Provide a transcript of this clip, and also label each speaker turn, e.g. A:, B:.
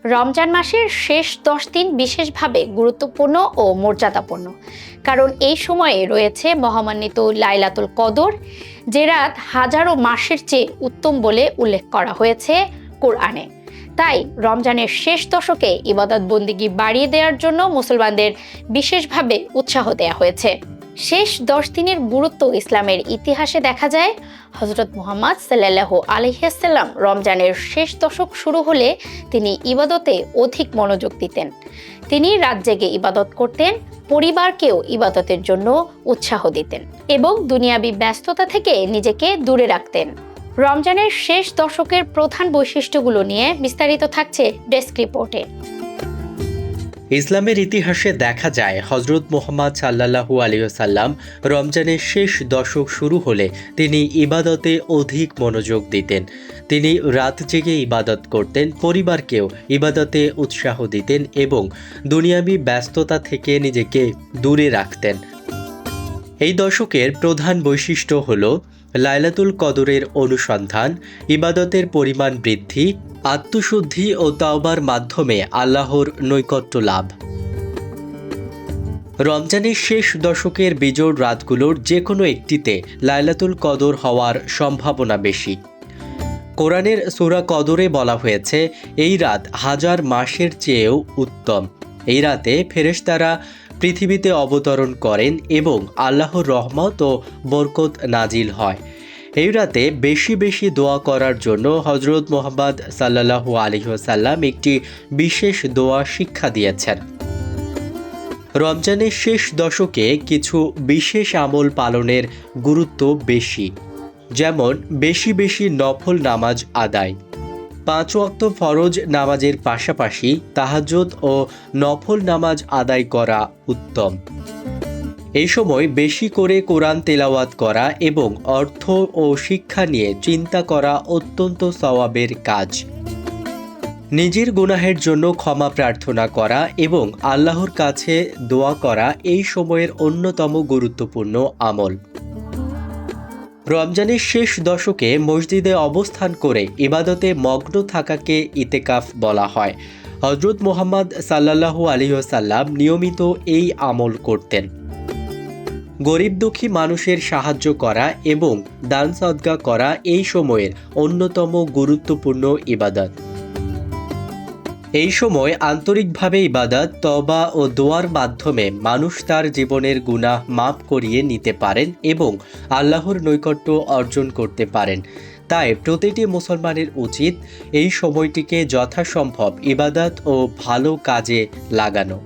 A: রমজান মাসের শেষ 10 দিন বিশেষভাবে গুরুত্বপূর্ণ ও মর্যাদাপূর্ণ, কারণ এই সময়ে রয়েছে মহামান্বিত লাইলাতুল কদর, যে রাত হাজারো মাসের চেয়ে উত্তম বলে উল্লেখ করা হয়েছে কোরআনে। তাই রমজানের শেষ দশকে ইবাদত বন্দিগি বাড়িয়ে দেওয়ার জন্য মুসলমানদের বিশেষভাবে উৎসাহ দেওয়া হয়েছে। শেষ 10 দিনের গুরুত্ব ইসলামের ইতিহাসে দেখা যায়। হযরত মুহাম্মদ সাল্লাল্লাহু আলাইহি ওয়াসাল্লাম রমজানের শেষ দশক শুরু হলে তিনি ইবাদতে অধিক মনোযোগ দিতেন। তিনি রাত জেগে ইবাদত করতেন, পরিবারকেও ইবাদতের জন্য উৎসাহ দিতেন এবং দুনিয়াবি ব্যস্ততা থেকে নিজেকে দূরে রাখতেন। রমজানের শেষ দশকের প্রধান বৈশিষ্ট্যগুলো নিয়ে বিস্তারিত থাকছে ডেস্ক রিপোর্টে।
B: ইসলামের ইতিহাসে দেখা যায় হযরত মুহাম্মদ সাল্লাল্লাহু আলাইহি ওয়াসাল্লাম রমজানের শেষ দশক শুরু হলে তিনি ইবাদতে অধিক মনোযোগ দিতেন। তিনি রাত জেগে ইবাদত করতেন, পরিবারকেও ইবাদতে উৎসাহ দিতেন এবং দুনিয়াবি ব্যস্ততা থেকে নিজেকে দূরে রাখতেন। এই দশকের প্রধান বৈশিষ্ট্য হল লাইলাতুল কদরের অনুসন্ধান, ইবাদতের পরিমাণ বৃদ্ধি, আত্মশুদ্ধি ও তাওবার মাধ্যমে আল্লাহর নৈকট্য লাভ। রমজানের শেষ দশকের বিজোড় রাতগুলোর যে কোনো একটিতে লাইলাতুল কদর হওয়ার সম্ভাবনা বেশি। কোরআনের সূরা কদরে বলা হয়েছে, এই রাত হাজার মাসের চেয়েও উত্তম। এই রাতে ফেরেশতারা পৃথিবীতে অবতরণ করেন এবং আল্লাহর রহমত ও বরকত নাজিল হয়। এই রাতে বেশি বেশি দোয়া করার জন্য হযরত মুহাম্মদ সাল্লাল্লাহু আলাইহি ওয়াসাল্লাম একটি বিশেষ দোয়া শিক্ষা দিয়েছেন। রমজানের শেষ দশকে কিছু বিশেষ আমল পালনের গুরুত্ব বেশি, যেমন বেশি বেশি নফল নামাজ আদায়। 5 ওয়াক্ত ফরজ নামাজের পাশাপাশি তাহাজ্জুদ ও নফল নামাজ আদায় করা উত্তম। এই সময় বেশি করে কোরআন তেলাওয়াত করা এবং অর্থ ও শিক্ষা নিয়ে চিন্তা করা অত্যন্ত সওয়াবের কাজ। নিজের গুনাহের জন্য ক্ষমা প্রার্থনা করা এবং আল্লাহর কাছে দোয়া করা এই সময়ের অন্যতম গুরুত্বপূর্ণ আমল। রমজানের শেষ দশকে মসজিদে অবস্থান করে ইবাদতে মগ্ন থাকাকে ইতেকাফ বলা হয়। হযরত মুহাম্মদ সাল্লাল্লাহু আলাইহি ওয়াসাল্লাম নিয়মিত এই আমল করতেন। গরিব দুঃখী মানুষের সাহায্য করা এবং দান সদকা করা এই সময়ের অন্যতম গুরুত্বপূর্ণ ইবাদত। এই সময় আন্তরিকভাবে ইবাদত, তওবা ও দোয়ার মাধ্যমে মানুষ তার জীবনের গুনাহ মাফ করিয়ে নিতে পারেন এবং আল্লাহর নৈকট্য অর্জন করতে পারেন। তাই প্রতিটি মুসলমানের উচিত এই সময়টিকে যথাসম্ভব ইবাদত ও ভালো কাজে লাগানো।